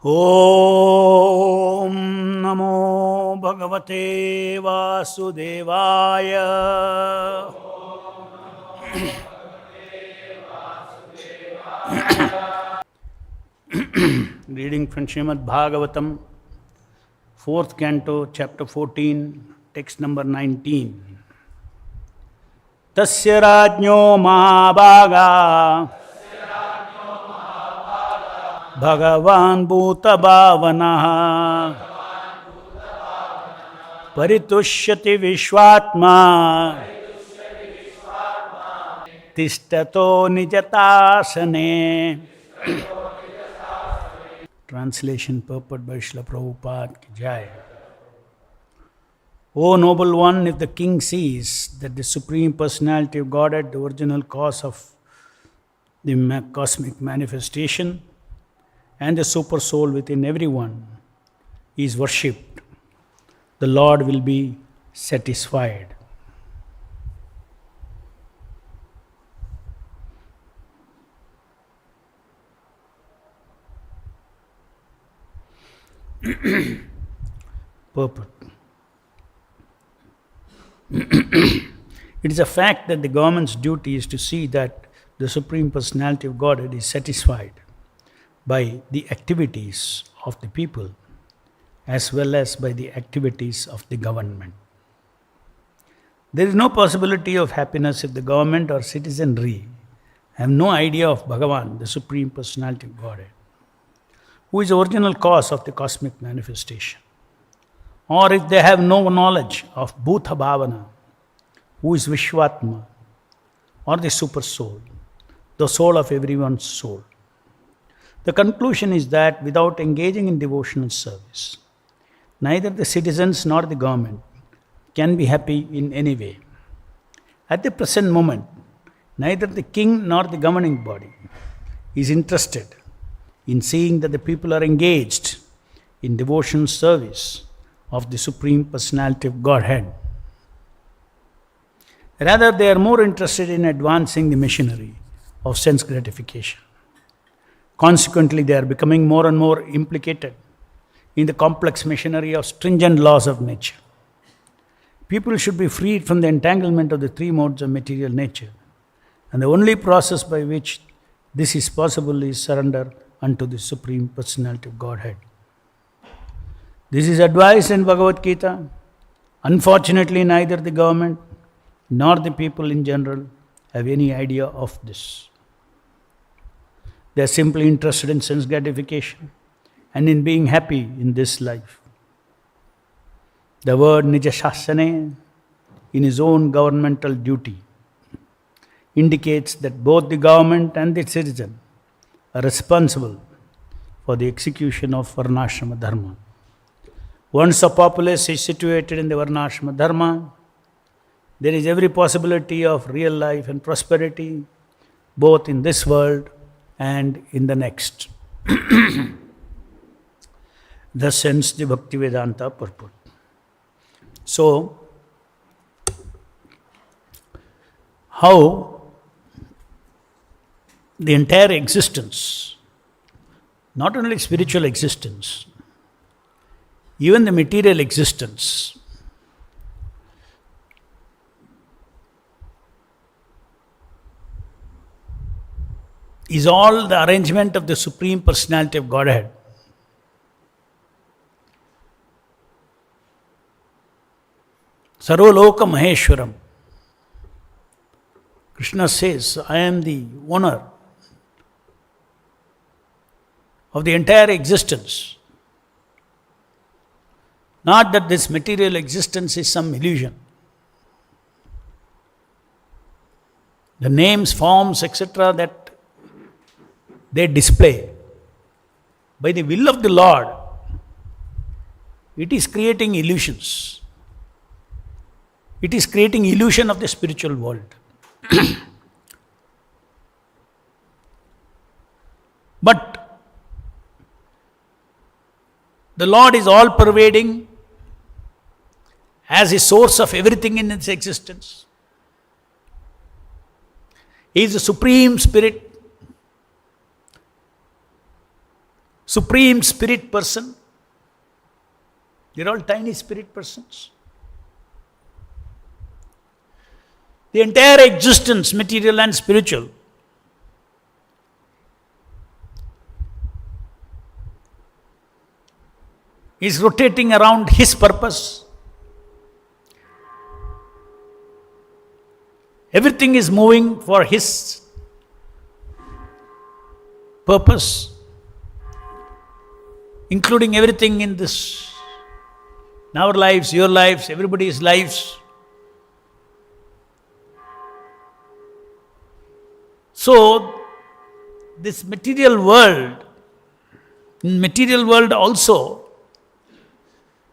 Om Namo Bhagavate Vasudevaya. Reading from Srimad Bhagavatam, 4th Canto, Chapter 14, text number 19. Tasya Rajño Mahabhaga Bhagavan Bhuta Bhavanaha Paritushyati Vishwatma Tishtato Nijatasane. Translation purport by Srila Prabhupada ki Jai. O noble one, if the king sees that the Supreme Personality of Godhead, the original cause of the cosmic manifestation, and the super soul within everyone is worshipped, the Lord will be satisfied. Purport. It is a fact that the government's duty is to see that the Supreme Personality of Godhead is satisfied by the activities of the people as well as by the activities of the government. There is no possibility of happiness if the government or citizenry have no idea of Bhagavan, the Supreme Personality of Godhead, who is the original cause of the cosmic manifestation, or if they have no knowledge of Bhuta Bhavana, who is Vishwatma, or the super soul, the soul of everyone's soul. The conclusion is that without engaging in devotional service, neither the citizens nor the government can be happy in any way. At the present moment, neither the king nor the governing body is interested in seeing that the people are engaged in devotional service of the Supreme Personality of Godhead. Rather, they are more interested in advancing the machinery of sense gratification. Consequently, they are becoming more and more implicated in the complex machinery of stringent laws of nature. People should be freed from the entanglement of the three modes of material nature, and the only process by which this is possible is surrender unto the Supreme Personality of Godhead. This is advised in Bhagavad Gita. Unfortunately, neither the government nor the people in general have any idea of this. They are simply interested in sense gratification and in being happy in this life. The word Nijashasane, in his own governmental duty, indicates that both the government and the citizen are responsible for the execution of Varnashrama Dharma. Once a populace is situated in the Varnashrama Dharma, there is every possibility of real life and prosperity, both in this world and in the next. Thus ends the Bhaktivedanta purport. So, how the entire existence, not only spiritual existence, even the material existence, is all the arrangement of the Supreme Personality of Godhead. Sarvaloka Maheshwaram. Krishna says, I am the owner of the entire existence. Not that this material existence is some illusion. The names, forms, etc. that they display, by the will of the Lord, it is creating illusions. It is creating illusion of the spiritual world. But the Lord is all pervading as a source of everything in its existence. He is the Supreme Spirit. supreme spirit person. They're all tiny spirit persons. The entire existence, material and spiritual, is rotating around his purpose. Everything is moving for his purpose, including everything in this, in our lives, your lives, everybody's lives. So, this material world, in material world also,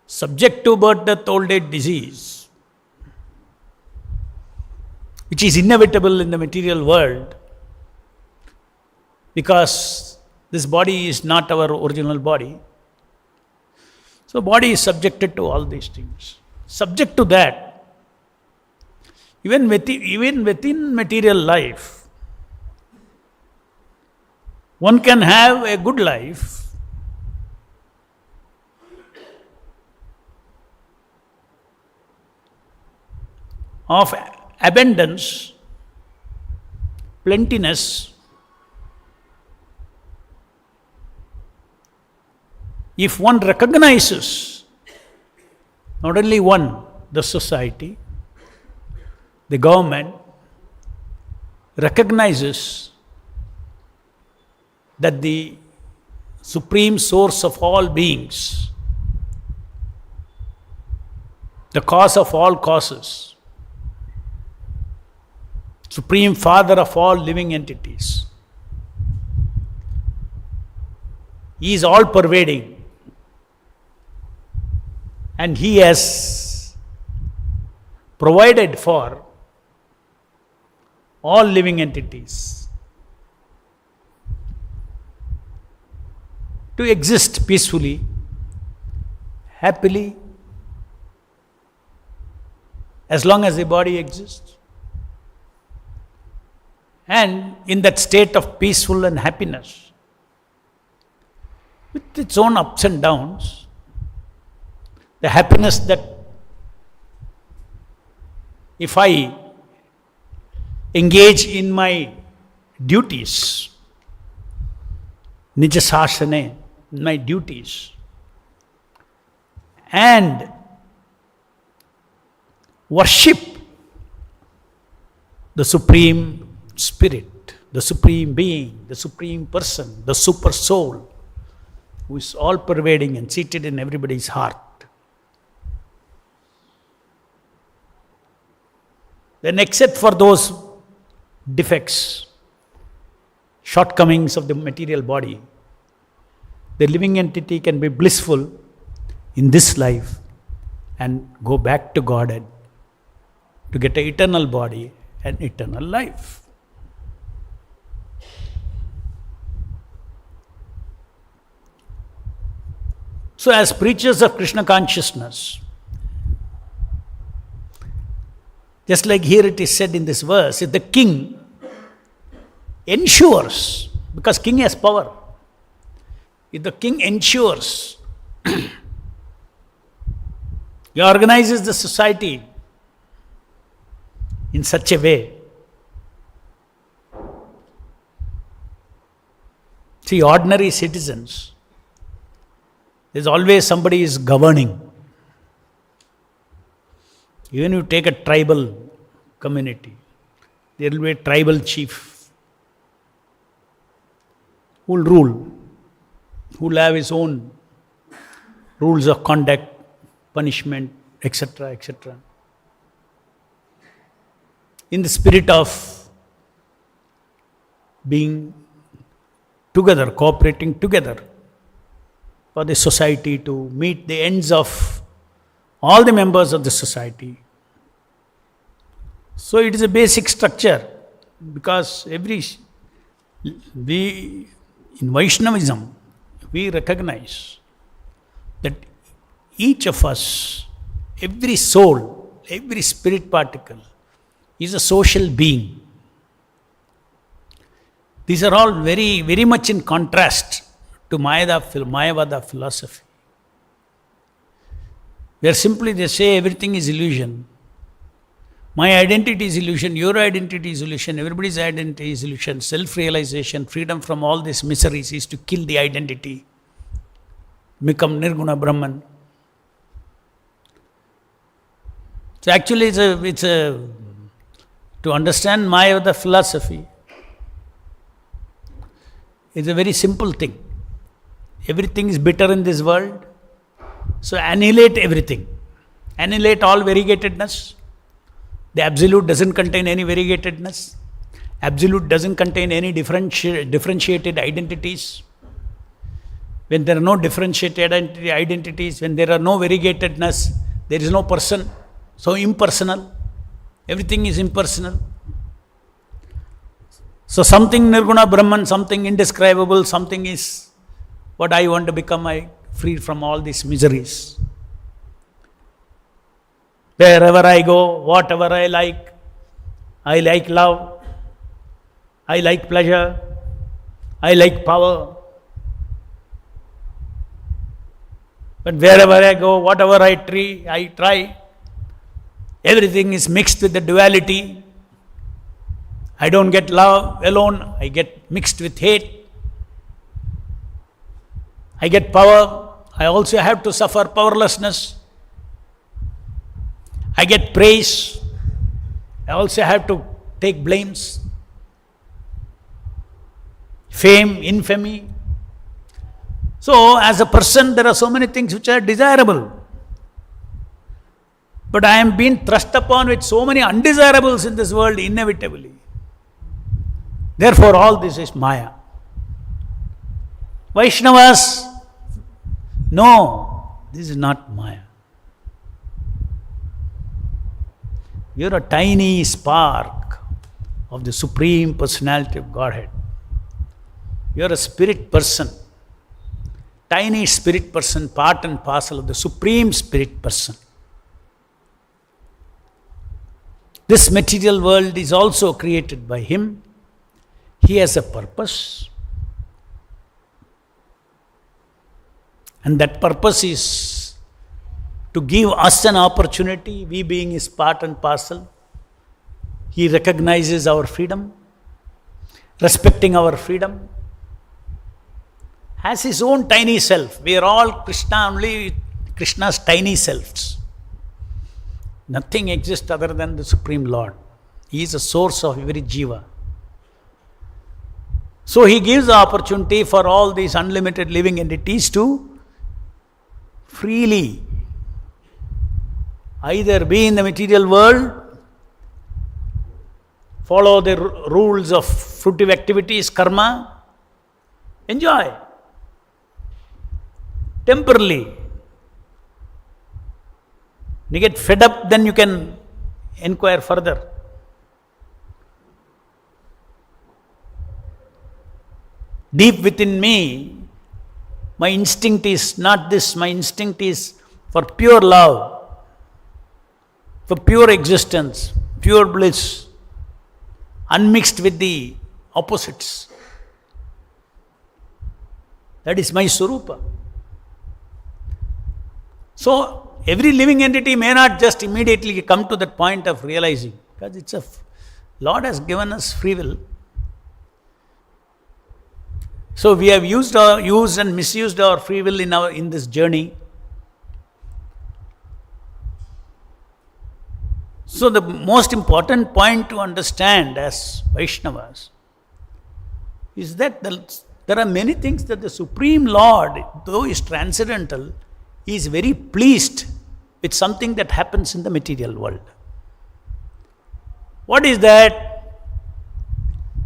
subject to birth, death, old age, disease, which is inevitable in the material world, because this body is not our original body. So body is subjected to all these things. Subject to that, even within material life, one can have a good life of abundance, plentiness, if one recognizes, not only one, the society, the government recognizes that the supreme source of all beings, the cause of all causes, supreme father of all living entities, he is all pervading, and he has provided for all living entities to exist peacefully, happily, as long as the body exists. And in that state of peaceful and happiness, with its own ups and downs, the happiness that if I engage in my duties, nijasasane, my duties, and worship the supreme spirit, the supreme being, the supreme person, the super soul, who is all pervading and seated in everybody's heart, then except for those defects, shortcomings of the material body, the living entity can be blissful in this life and go back to Godhead to get an eternal body and eternal life. So as preachers of Krishna consciousness, just like here it is said in this verse, if the king ensures, because king has power, if the king ensures, he organizes the society in such a way. See, ordinary citizens, there's always somebody is governing. Even if you take a tribal community, there will be a tribal chief who will rule, who will have his own rules of conduct, punishment, etc., etc. In the spirit of being together, cooperating together for the society to meet the ends of all the members of the society. So it is a basic structure, because in Vaishnavism, we recognize that each of us, every soul, every spirit particle is a social being. These are all very, very much in contrast to Mayavada philosophy, where simply they say everything is illusion. My identity is illusion, your identity is illusion, everybody's identity is illusion. Self-realization, freedom from all these miseries is to kill the identity, become Nirguna Brahman. So actually it's a to understand Mayavada philosophy, it's a very simple thing. Everything is bitter in this world, so annihilate everything. Annihilate all variegatedness. The Absolute doesn't contain any variegatedness. Absolute doesn't contain any differentiated identities. When there are no differentiated identities, when there are no variegatedness, there is no person. So impersonal. Everything is impersonal. So something Nirguna Brahman, something indescribable, something is what I want to become, I free from all these miseries. Wherever I go, whatever I like love, I like pleasure, I like power. But wherever I go, whatever I try, everything is mixed with the duality. I don't get love alone, I get mixed with hate. I get power, I also have to suffer powerlessness. I get praise, I also have to take blames. Fame, infamy. So, as a person, there are so many things which are desirable. But I am being thrust upon with so many undesirables in this world, inevitably. Therefore, all this is Maya. Vaishnavas, no, this is not Maya. You are a tiny spark of the Supreme Personality of Godhead. You are a spirit person, tiny spirit person, part and parcel of the Supreme Spirit Person. This material world is also created by Him. He has a purpose. And that purpose is to give us an opportunity, we being His part and parcel. He recognizes our freedom, respecting our freedom, has His own tiny self. We are all Krishna, only Krishna's tiny selves. Nothing exists other than the Supreme Lord. He is the source of every jiva. So He gives the opportunity for all these unlimited living entities to freely either be in the material world, follow the rules of fruitive activities, karma, enjoy temporarily. You get fed up, then you can inquire further. Deep within me, my instinct is not this, my instinct is for pure love, for pure existence, pure bliss, unmixed with the opposites. That is my Swarupa. So, every living entity may not just immediately come to that point of realizing, because Lord has given us free will. So we have used and misused our free will in this journey. So the most important point to understand as Vaishnavas is that there are many things that the Supreme Lord, though is transcendental, is very pleased with something that happens in the material world. What is that?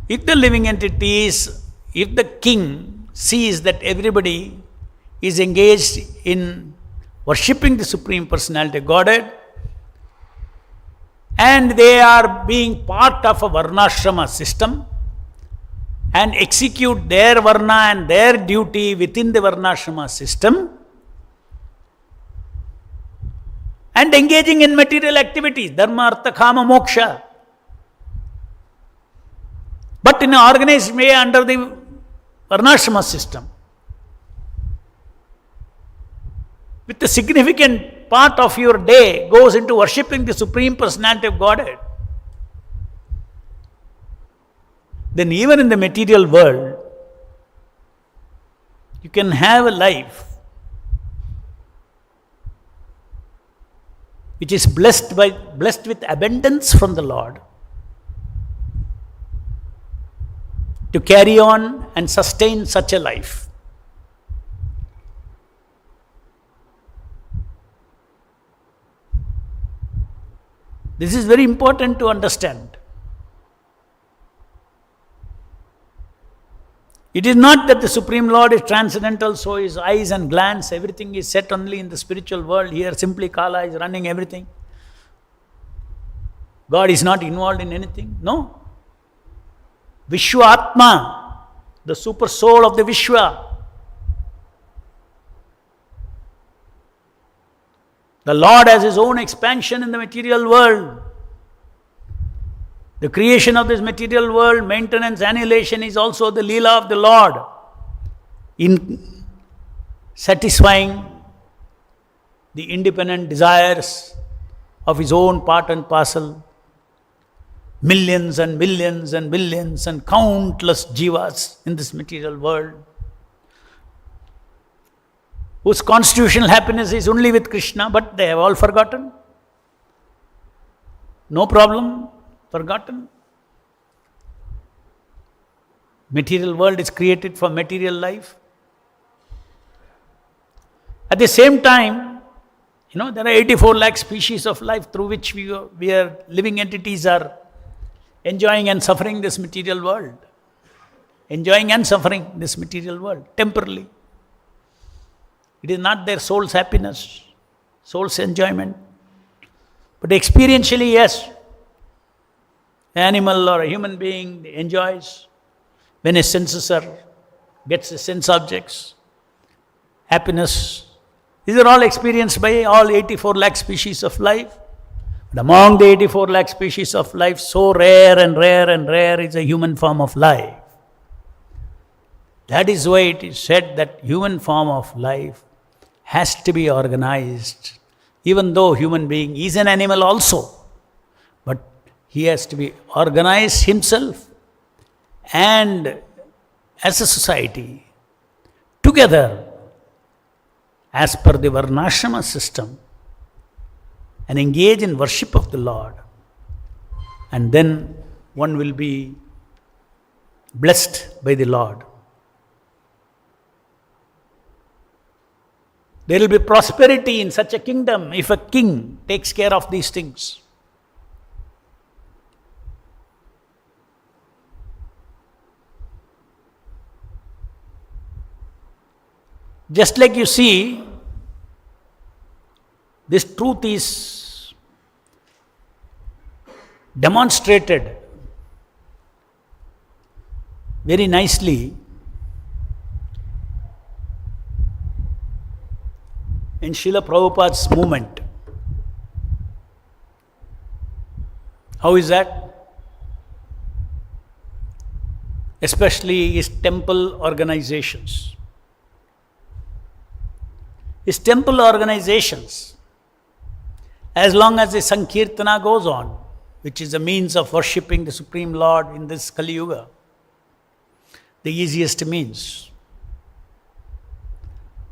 If the living entities, if the king sees that everybody is engaged in worshipping the Supreme Personality of Godhead, and they are being part of a varnashrama system and execute their varna and their duty within the varnashrama system and engaging in material activities, dharma, artha, kama, moksha, but in an organized way under the varnashrama system. with a significant part of your day goes into worshipping the Supreme Personality of Godhead, then even in the material world, you can have a life which is blessed with abundance from the Lord, to carry on and sustain such a life. This is very important to understand. It is not that the Supreme Lord is transcendental, so his eyes and glance, everything is set only in the spiritual world. Here simply Kala is running everything. God is not involved in anything. No. Vishwa Atma, the super soul of the Vishwa. The Lord has his own expansion in the material world. The creation of this material world, maintenance, annihilation is also the Leela of the Lord in satisfying the independent desires of his own part and parcel. Millions and millions and billions and countless jivas in this material world, whose constitutional happiness is only with Krishna, but they have all forgotten. No problem, forgotten. Material world is created for material life. At the same time, there are 84 lakh species of life through which we are living entities are enjoying and suffering this material world. Enjoying and suffering this material world, temporarily. It is not their soul's happiness, soul's enjoyment. But experientially, yes, an animal or a human being enjoys when his senses gets the sense objects, happiness. These are all experienced by all 84 lakh species of life. But among the 84 lakh species of life, so rare and rare and rare is a human form of life. That is why it is said that human form of life has to be organized, even though human being is an animal also. But he has to be organized himself and as a society, together, as per the Varnashrama system, and engage in worship of the Lord. And then one will be blessed by the Lord. There will be prosperity in such a kingdom if a king takes care of these things. Just like you see, this truth is demonstrated very nicely in Srila Prabhupada's movement. How is that? Especially his temple organizations. His temple organizations, as long as the Sankirtana goes on, which is a means of worshipping the Supreme Lord in this Kali Yuga, the easiest means.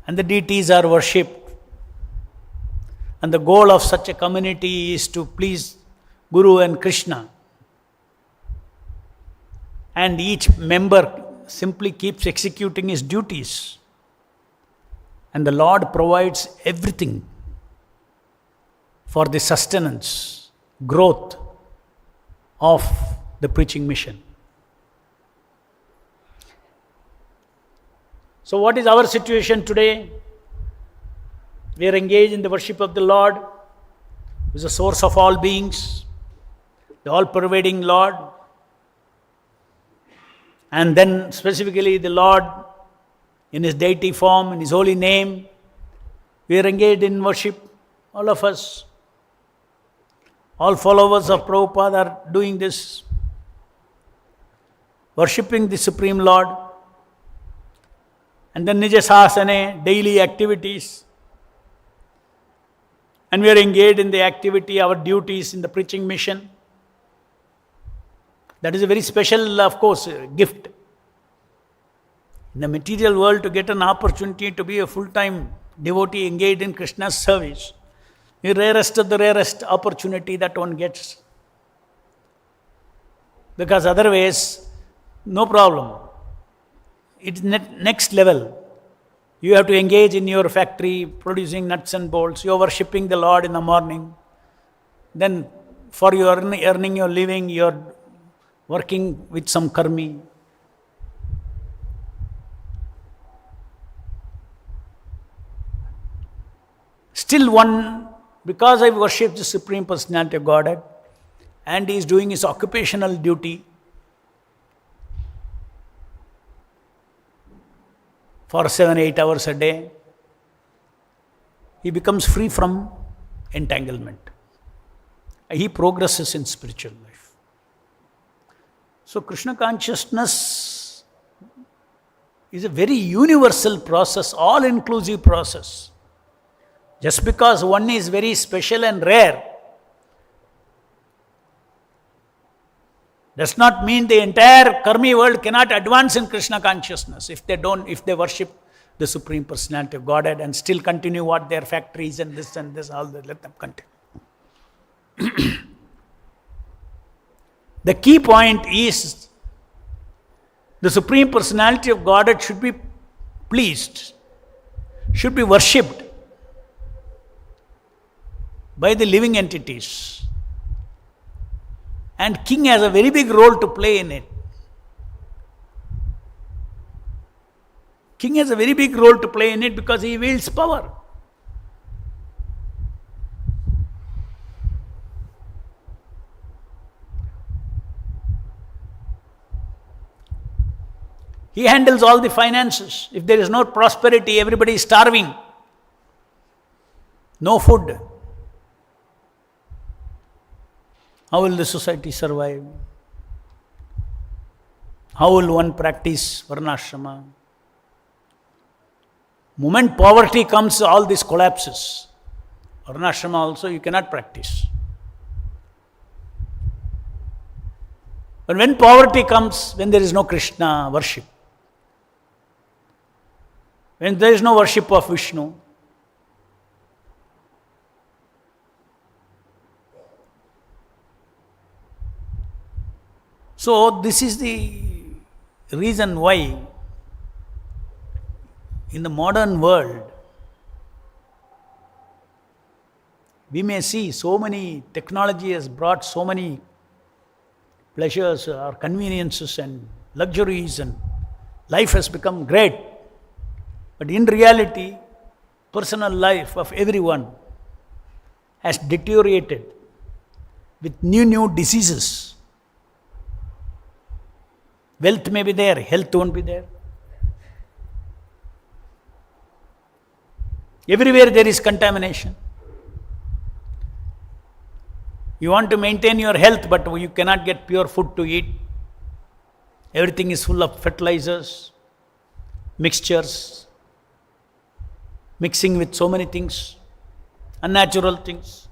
And the deities are worshipped. And the goal of such a community is to please Guru and Krishna. And each member simply keeps executing his duties. And the Lord provides everything for the sustenance, growth of the preaching mission. So what is our situation today? We are engaged in the worship of the Lord, who is the source of all beings, the all-pervading Lord. And then specifically the Lord in his deity form, in his holy name. We are engaged in worship, all of us. All followers of Prabhupada are doing this, worshipping the Supreme Lord. And then Nija Sasane, daily activities, and we are engaged in the activity, our duties in the preaching mission. That is a very special, of course, gift. In the material world, to get an opportunity to be a full-time devotee engaged in Krishna's service, the rarest of the rarest opportunity that one gets. Because otherwise, no problem. It's next level. You have to engage in your factory, producing nuts and bolts. You are worshipping the Lord in the morning. Then for your earning your living, you are working with some karmi. Still one, because I worship the Supreme Personality of Godhead, and he is doing his occupational duty for 7-8 hours a day, he becomes free from entanglement. He progresses in spiritual life. So Krishna consciousness is a very universal process, all-inclusive process. Just because one is very special and rare does not mean the entire karmi world cannot advance in Krishna consciousness if they worship the Supreme Personality of Godhead and still continue what their factories and this, all that, let them continue. The key point is the Supreme Personality of Godhead should be pleased, should be worshipped by the living entities. And king has a very big role to play in it. King has a very big role to play in it because he wields power. He handles all the finances. If there is no prosperity, everybody is starving. No food. How will the society survive? How will one practice varnashrama? Moment poverty comes, all this collapses. Varnashrama also you cannot practice. But when poverty comes, when there is no Krishna worship, when there is no worship of Vishnu, so this is the reason why in the modern world we may see so many, technology has brought so many pleasures or conveniences and luxuries and life has become great. But in reality, personal life of everyone has deteriorated with new diseases. Wealth may be there, health won't be there. Everywhere there is contamination. You want to maintain your health, but you cannot get pure food to eat. Everything is full of fertilizers, mixtures, mixing with so many things, unnatural things.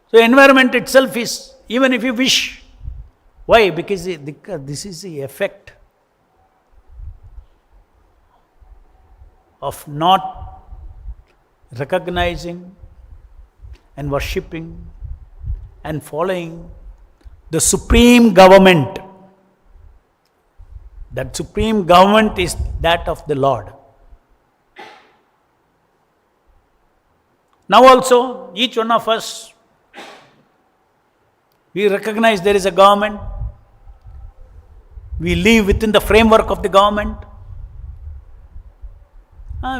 So environment itself is, even if you wish, why? Because this is the effect of not recognizing and worshipping and following the supreme government. That supreme government is that of the Lord. Now also, each one of us, we recognize there is a government. We live within the framework of the government.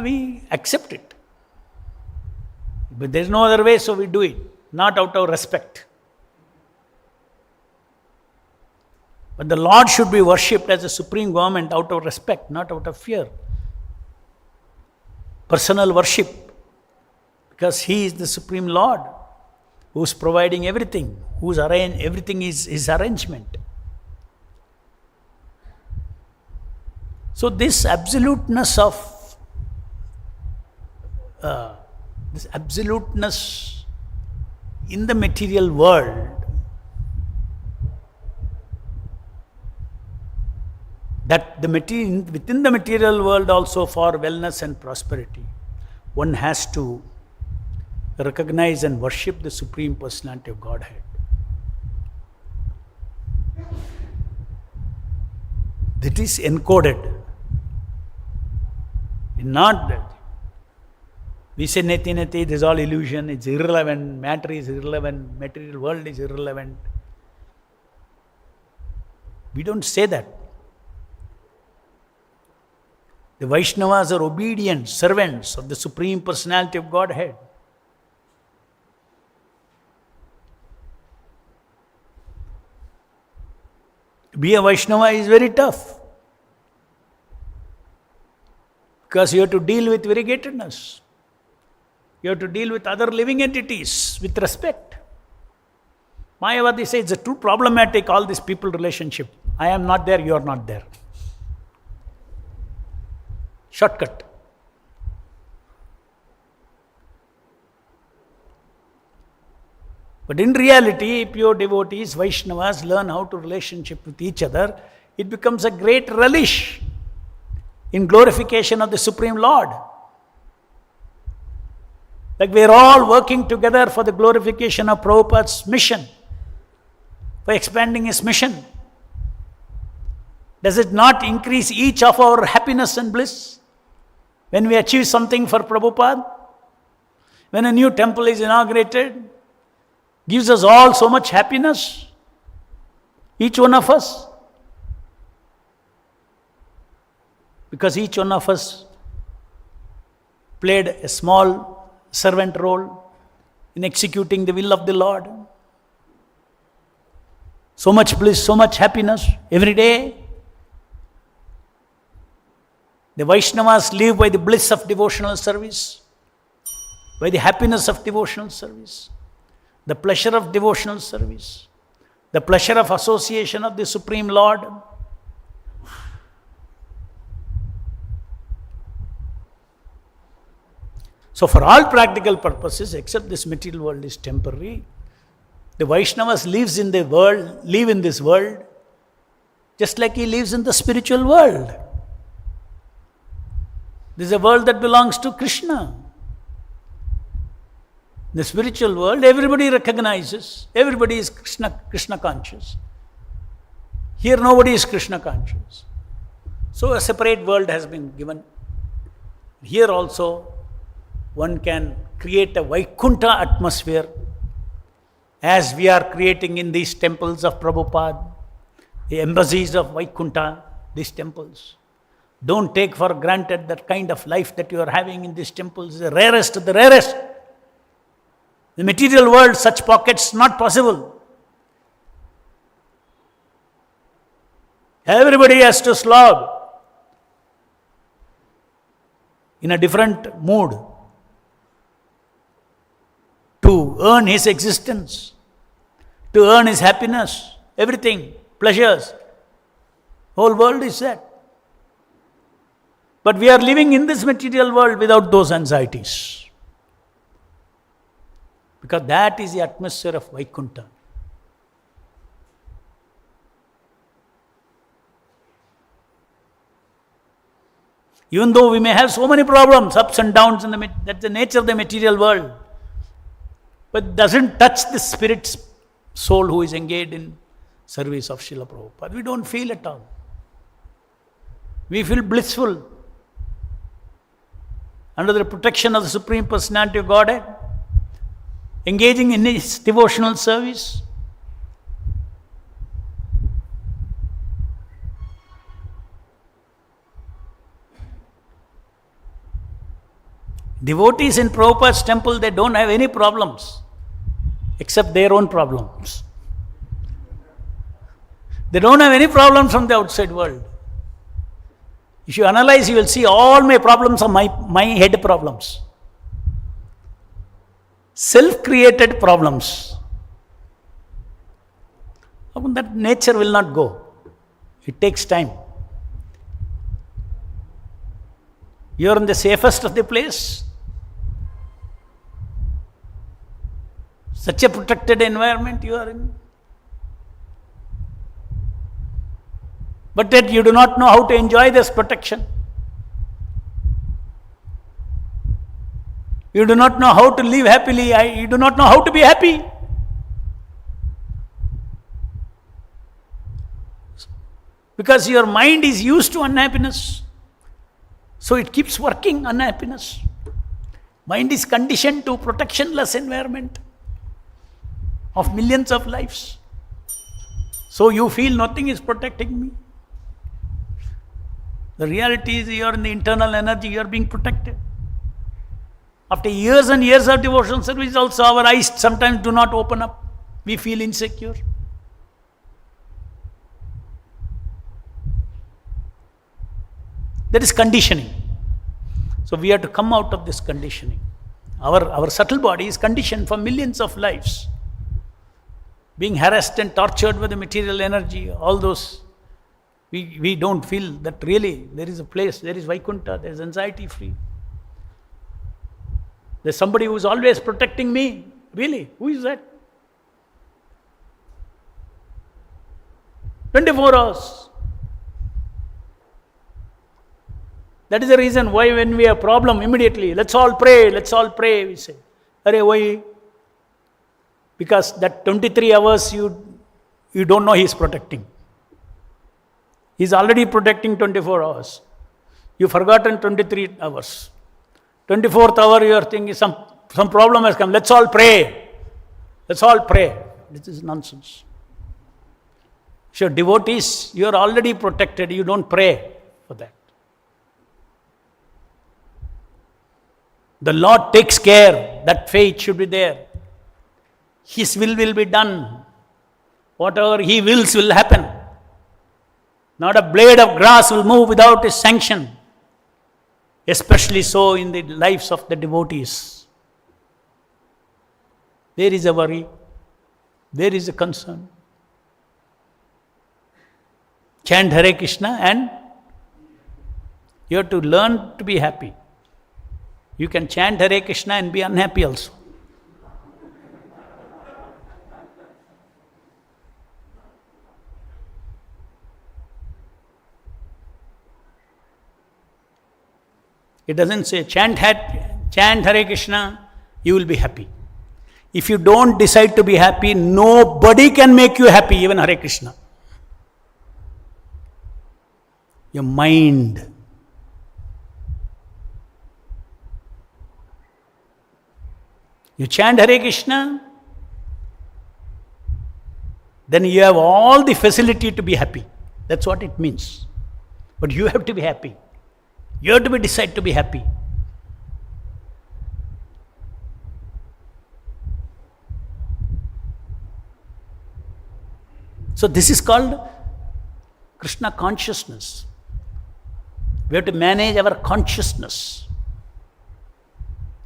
We accept it. But there is no other way, so we do it. Not out of respect. But the Lord should be worshipped as a supreme government out of respect, not out of fear. Personal worship. Because He is the supreme Lord who is providing everything, everything is His arrangement. So this absoluteness of this absoluteness in the material world, that within the material world also for wellness and prosperity, one has to recognize and worship the Supreme Personality of Godhead. That is encoded. Not that. We say neti neti, this is all illusion, it's irrelevant, matter is irrelevant, material world is irrelevant. We don't say that. The Vaishnavas are obedient servants of the Supreme Personality of Godhead. To be a Vaishnava is very tough. Because you have to deal with variegatedness. You have to deal with other living entities with respect. Mayavadi says it's too problematic, all this people relationship. I am not there, you are not there. Shortcut. But in reality, pure devotees, Vaishnavas learn how to relationship with each other. It becomes a great relish in glorification of the Supreme Lord. Like we are all working together for the glorification of Prabhupada's mission, for expanding his mission. Does it not increase each of our happiness and bliss when we achieve something for Prabhupada? When a new temple is inaugurated, gives us all so much happiness, each one of us. Because each one of us played a small servant role in executing the will of the Lord. So much bliss, so much happiness every day. The Vaishnavas live by the bliss of devotional service, by the happiness of devotional service, the pleasure of devotional service, the pleasure of association of the Supreme Lord. So for all practical purposes, except this material world is temporary, the Vaishnavas live in this world, just like he lives in the spiritual world. This is a world that belongs to Krishna. The spiritual world, everybody recognizes, everybody is Krishna conscious. Here nobody is Krishna conscious. So a separate world has been given. Here also, one can create a Vaikuntha atmosphere as we are creating in these temples of Prabhupada, the embassies of Vaikuntha, these temples. Don't take for granted that kind of life that you are having in these temples is the rarest of the rarest. The material world, such pockets, not possible. Everybody has to slog in a different mood to earn his existence, to earn his happiness, everything, pleasures. Whole world is that. But we are living in this material world without those anxieties. Because that is the atmosphere of Vaikuntha. Even though we may have so many problems, ups and downs, that's the nature of the material world. But it doesn't touch the spirit's soul who is engaged in service of Srila Prabhupada. We don't feel at all. We feel blissful under the protection of the Supreme Personality of Godhead, engaging in his devotional service. Devotees in Prabhupada's temple, they don't have any problems except their own problems. They don't have any problems from the outside world. If you analyze, you will see all my problems are my head problems. Self-created problems. That nature will not go. It takes time. You are in the safest of the place. Such a protected environment you are in. But yet you do not know how to enjoy this protection. You do not know how to live happily. You do not know how to be happy. Because your mind is used to unhappiness. So it keeps working unhappiness. Mind is conditioned to protectionless environment of millions of lives. So you feel nothing is protecting me. The reality is you are in the internal energy, you are being protected. After years and years of devotional service also, our eyes sometimes do not open up. We feel insecure. That is conditioning. So we have to come out of this conditioning. Our subtle body is conditioned for millions of lives. Being harassed and tortured with the material energy, all those, we don't feel that really there is a place, there is Vaikuntha, there is anxiety free. There's somebody who is always protecting me. Really? Who is that? 24 hours. That is the reason why when we have a problem, immediately, let's all pray, we say. Arey, why? Because that 23 hours you don't know he is protecting. He is already protecting 24 hours. You've forgotten 23 hours. 24th hour you are thinking some problem has come. Let's all pray. Let's all pray. This is nonsense. Sure, devotees, you are already protected. You don't pray for that. The Lord takes care. That faith should be there. His will be done. Whatever He wills will happen. Not a blade of grass will move without His sanction. Especially so in the lives of the devotees. There is a worry. There is a concern. Chant Hare Krishna and you have to learn to be happy. You can chant Hare Krishna and be unhappy also. It doesn't say chant Hare Krishna, you will be happy. If you don't decide to be happy, nobody can make you happy, even Hare Krishna. Your mind. You chant Hare Krishna, then you have all the facility to be happy. That's what it means. But you have to be happy. You have to decide to be happy. So this is called Krishna consciousness. We have to manage our consciousness.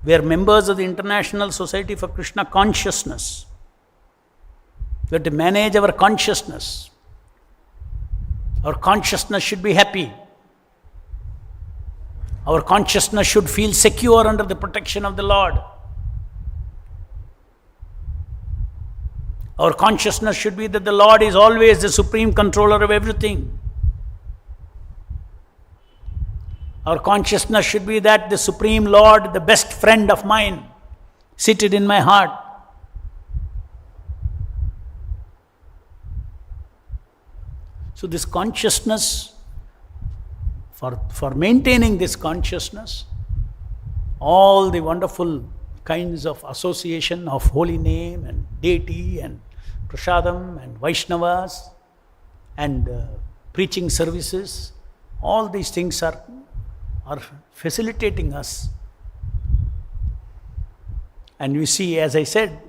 We are members of the International Society for Krishna Consciousness. We have to manage our consciousness. Our consciousness should be happy. Our consciousness should feel secure under the protection of the Lord. Our consciousness should be that the Lord is always the supreme controller of everything. Our consciousness should be that the Supreme Lord, the best friend of mine, seated in my heart. So this consciousness, for maintaining this consciousness, all the wonderful kinds of association of holy name and deity and prasadam and Vaishnavas and preaching services, all these things are facilitating us. And you see, as I said,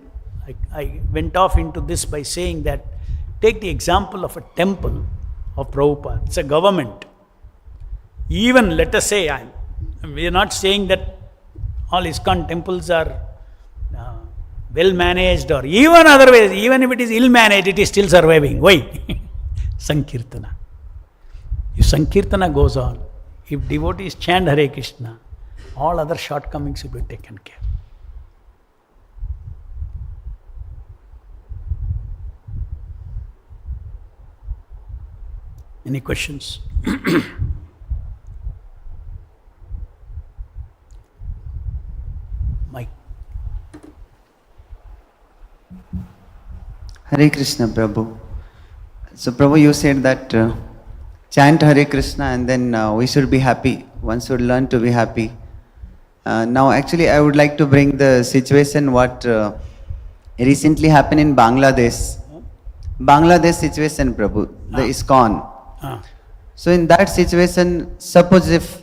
I went off into this by saying that take the example of a temple of Prabhupada. It's a government. Even let us say, we are not saying that all ISKCON temples are well managed or even other ways, even if it is ill managed, it is still surviving. Why? Sankirtana. If Sankirtana goes on, if devotees chant Hare Krishna, all other shortcomings will be taken care. Any questions? Mike. Hare Krishna, Prabhu. So, Prabhu, you said that chant Hare Krishna and then we should be happy. One should learn to be happy. Now, actually, I would like to bring the situation what recently happened in Bangladesh. Bangladesh situation, Prabhu, the ISKCON. So, in that situation, suppose if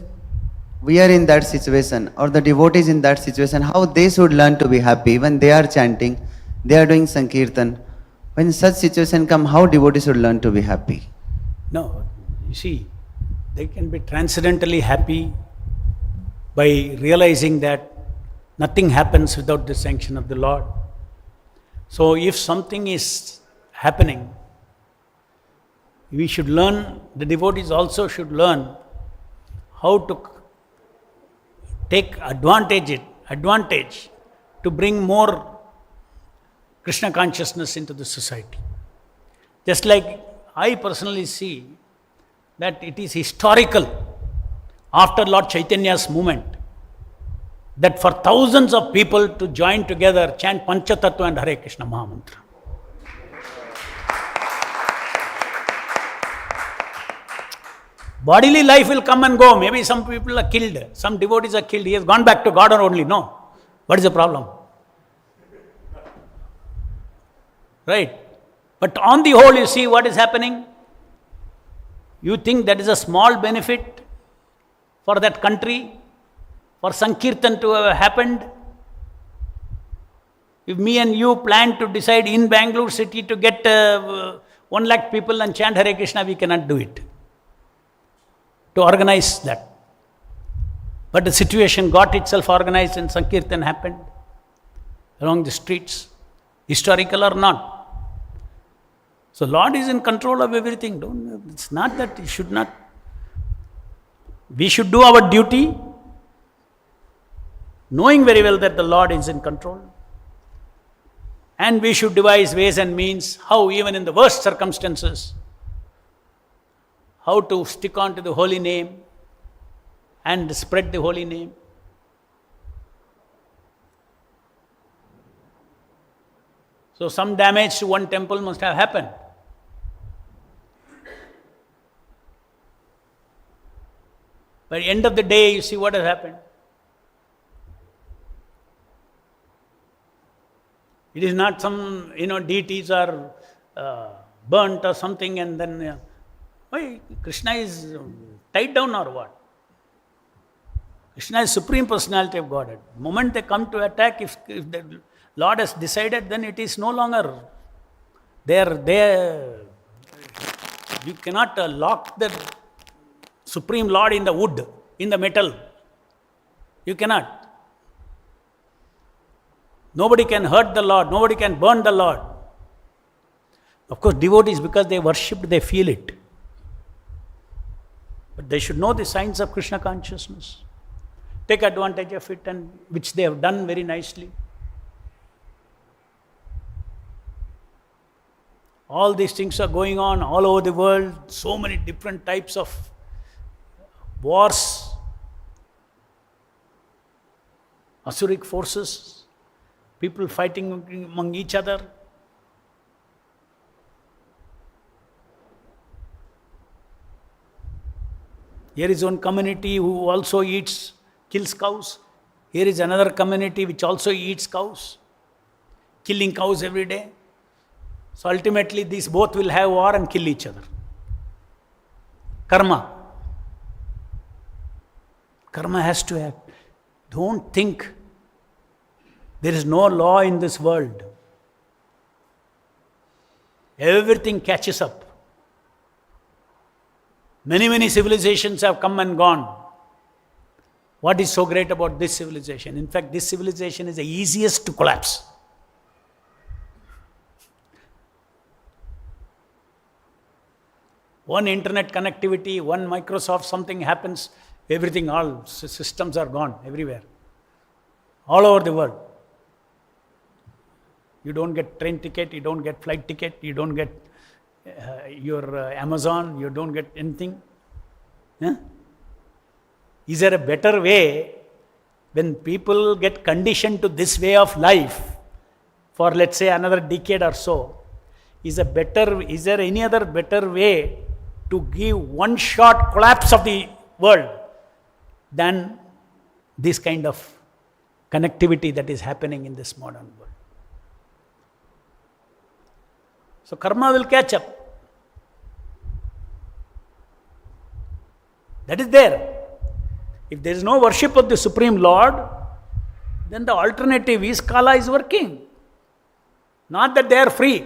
we are in that situation or the devotees in that situation, how they should learn to be happy when they are chanting, they are doing Sankirtan. When such situation come, how devotees should learn to be happy? No, you see, they can be transcendentally happy by realizing that nothing happens without the sanction of the Lord. So if something is happening, we should learn, the devotees also should learn how to take advantage to bring more Krishna consciousness into the society. Just like I personally see that it is historical after Lord Chaitanya's movement that for thousands of people to join together, chant Panchatattva and Hare Krishna Mahamantra. Bodily life will come and go. Maybe some people are killed, some devotees are killed. He has gone back to God or only. No. What is the problem? Right? But on the whole, you see what is happening? You think that is a small benefit for that country, for Sankirtan to have happened? If me and you plan to decide in Bangalore city to get 1 lakh people and chant Hare Krishna, we cannot do it. To organize that. But the situation got itself organized and Sankirtan happened along the streets, historical or not. So Lord is in control of everything. It's not that He should not. We should do our duty, knowing very well that the Lord is in control. And we should devise ways and means how even in the worst circumstances, how to stick on to the holy name and spread the holy name. So some damage to one temple must have happened. By the end of the day, you see what has happened. It is not some, deities are burnt or something and then, why, Krishna is tied down or what? Krishna is Supreme Personality of Godhead. The moment they come to attack, if the Lord has decided, then it is no longer there. You cannot lock the Supreme Lord in the wood, in the metal. You cannot. Nobody can hurt the Lord. Nobody can burn the Lord. Of course, devotees, because they worshipped, they feel it. But they should know the signs of Krishna consciousness. Take advantage of it, and which they have done very nicely. All these things are going on all over the world. So many different types of wars, Asuric forces, people fighting among each other. Here is one community who also kills cows. Here is another community which also eats cows, killing cows every day. So ultimately these both will have war and kill each other. Karma. Karma has to act. Don't think there is no law in this world. Everything catches up. Many civilizations have come and gone. What is so great about this civilization? In fact, this civilization is the easiest to collapse. One internet connectivity, one Microsoft, something happens, everything, all systems are gone everywhere. All over the world. You don't get train ticket, you don't get flight ticket, you don't get your Amazon, you don't get anything? Huh? Is there a better way when people get conditioned to this way of life for, let's say, another decade or so? Is there any other better way to give one shot collapse of the world than this kind of connectivity that is happening in this modern world? So karma will catch up. That is there. If there is no worship of the Supreme Lord, then the alternative is Kala is working. Not that they are free.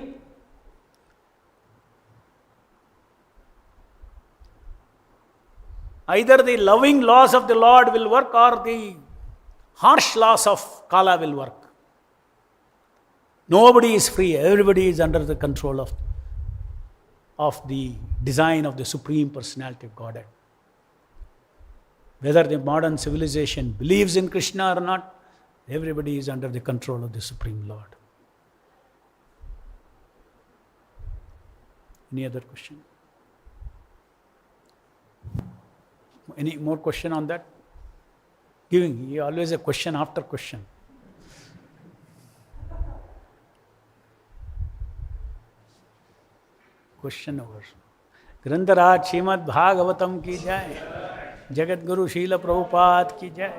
Either the loving laws of the Lord will work or the harsh laws of Kala will work. Nobody is free. Everybody is under the control of the design of the Supreme Personality of Godhead. Whether the modern civilization believes in Krishna or not, everybody is under the control of the Supreme Lord. Any other question? Any more question on that? Giving, always a question after question. Question over. ग्रंथराज Shrimad Bhagavatam की जय, जगत गुरु शील प्रभुपाद की जय.